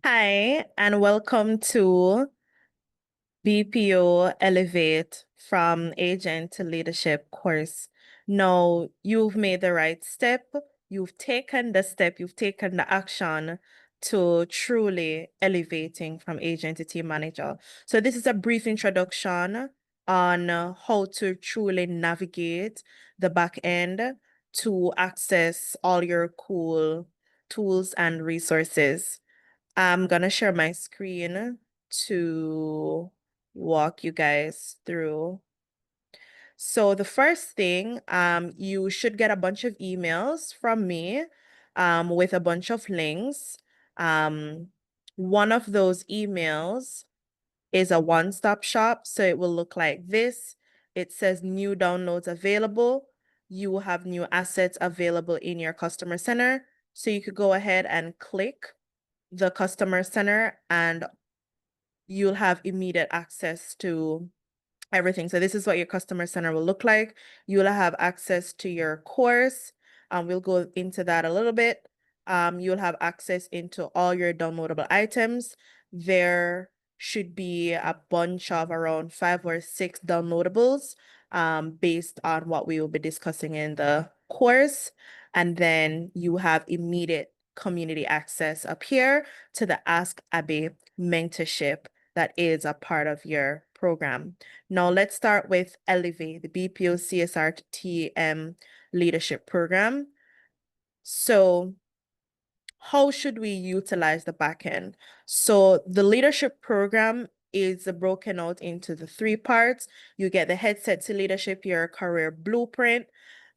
Hi, and welcome to BPO Elevate from Agent to Leadership course. Now, you've made the right step. You've taken the step, you've taken the action to truly elevating from agent to team manager. So, this is a brief introduction on how to truly navigate the back end to access all your cool tools and resources. I'm gonna share my screen to walk you guys through. So the first thing, you should get a bunch of emails from me, with a bunch of links. Um, one of those emails is a one-stop shop, so it will look like this. It says new downloads available. You will have new assets available in your customer center. So you could go ahead and click the customer center and you'll have immediate access to everything. So this is what your customer center will look like. You'll have access to your course. We'll go into that a little bit. You'll have access into all your downloadable items. There should be a bunch of around 5 or 6 downloadables based on what we will be discussing in the course. And then you have immediate community access up here to the Ask Abby mentorship that is a part of your program. Now let's start with Elevate, the BPO CSR TM leadership program. So how should we utilize the backend? So the leadership program is broken out into the 3 parts. You get the headset to leadership, your career blueprint.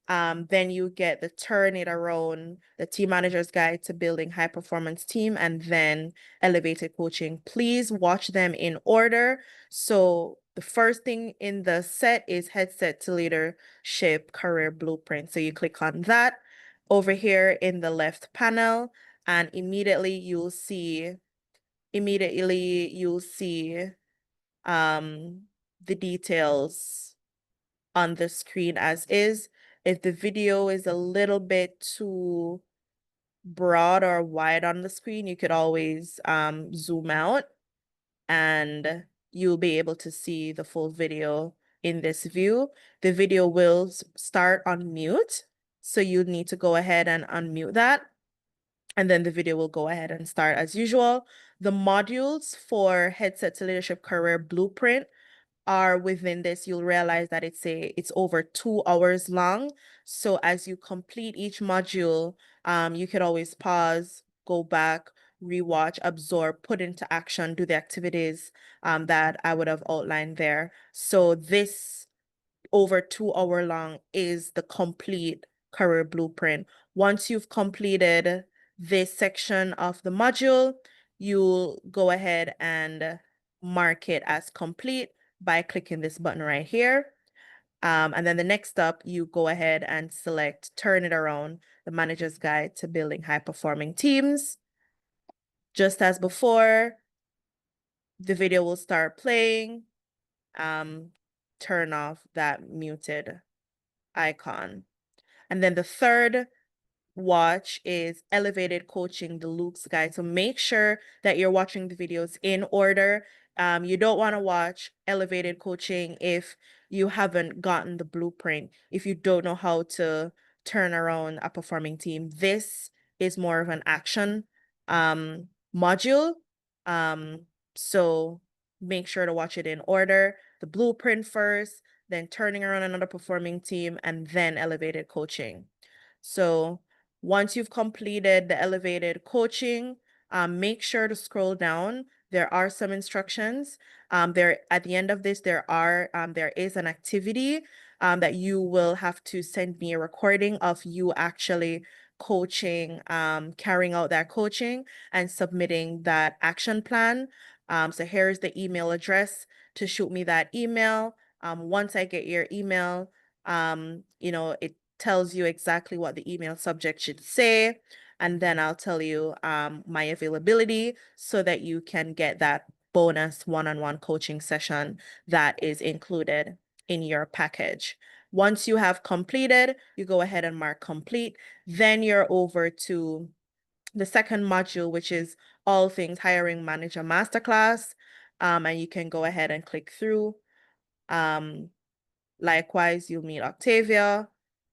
Then you get the turn it around, the team manager's guide to building high performance team, and then elevated coaching. Please watch them in order. So the first thing in the set is headset to leadership career blueprint. So you click on that over here in the left panel, and immediately you'll see um the details on the screen as is. If the video is a little bit too broad or wide on the screen, you could always zoom out and you'll be able to see the full video in this view. The video will start on mute, so you need to go ahead and unmute that. And then the video will go ahead and start as usual. The modules for Headset to Leadership Career Blueprint are within this. You'll realize that it's over 2 hours long. So as you complete each module, you could always pause, go back, rewatch, absorb, put into action, do the activities that I would have outlined there. So this over 2 hour long is the complete career blueprint. Once you've completed this section of the module, you'll go ahead and mark it as complete by clicking this button right here. And then the next up, you go ahead and select Turn It Around, the manager's guide to building high performing teams. Just as before, the video will start playing. Turn off that muted icon. And then the third watch is Elevated Coaching, the Luke's Guide. So make sure that you're watching the videos in order. You don't want to watch Elevated Coaching if you haven't gotten the blueprint, if you don't know how to turn around a performing team. This is more of an action module. Um, so make sure to watch it in order. The blueprint first, then turning around another performing team, and then elevated coaching. So once you've completed the elevated coaching, make sure to scroll down. There are some instructions. There at the end of this, there is an activity that you will have to send me a recording of you actually coaching, carrying out that coaching and submitting that action plan. So here's the email address to shoot me that email. Once I get your email, it tells you exactly what the email subject should say. And then I'll tell you my availability so that you can get that bonus one-on-one coaching session that is included in your package. Once you have completed, you go ahead and mark complete. Then you're over to the second module, which is all things hiring manager masterclass. And you can go ahead and click through. Likewise, you'll meet Octavia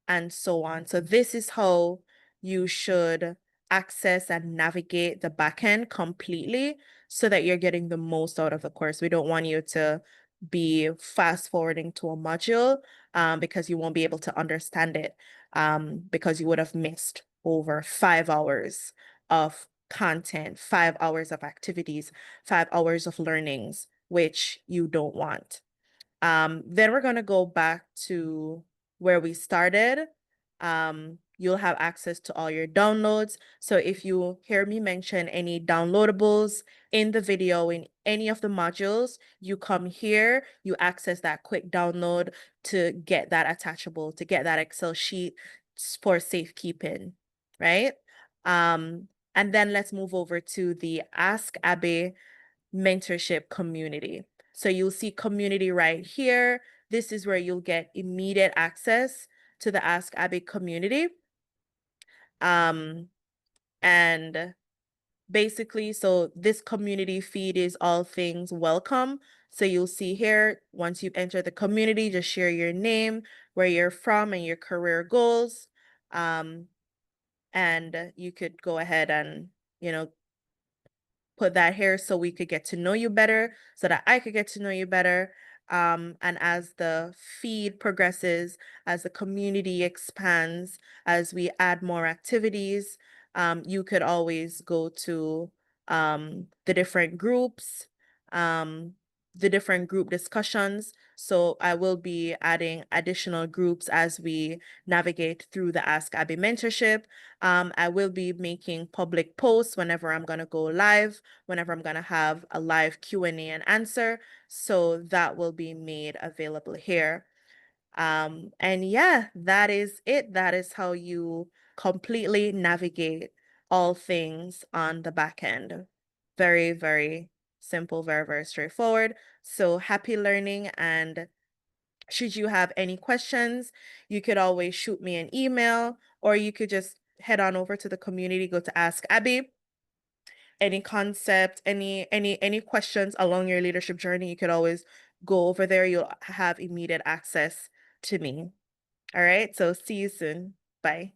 and so on. So this is how you should access and navigate the backend completely so that you're getting the most out of the course. We don't want you to be fast forwarding to a module because you won't be able to understand it because you would have missed over 5 hours of content, 5 hours of activities, 5 hours of learnings, which you don't want. Then we're going to go back to where we started. You'll have access to all your downloads. So if you hear me mention any downloadables in the video in any of the modules, you come here, you access that quick download to get that attachable, to get that Excel sheet for safekeeping, right? And then let's move over to the Ask Abby mentorship community. So you'll see community right here. This is where you'll get immediate access to the Ask Abby community. And basically, so this community feed is all things welcome. So you'll see here, once you enter the community, just share your name, where you're from, and your career goals. And you could go ahead and, put that here so we could get to know you better, so that I could get to know you better. And as the feed progresses, as the community expands, as we add more activities, you could always go to the different groups, the different group discussions. So I will be adding additional groups as we navigate through the Ask Abby mentorship. I will be making public posts whenever I'm going to go live, whenever I'm going to have a live Q&A and answer. So that will be made available here. And yeah, that is it. That is how you completely navigate all things on the back end. Very, very simple, very, very straightforward. So happy learning. And should you have any questions, you could always shoot me an email, or you could just head on over to the community, go to Ask Abby. Any concept, any questions along your leadership journey, you could always go over there. You'll have immediate access to me. All right, so see you soon. Bye.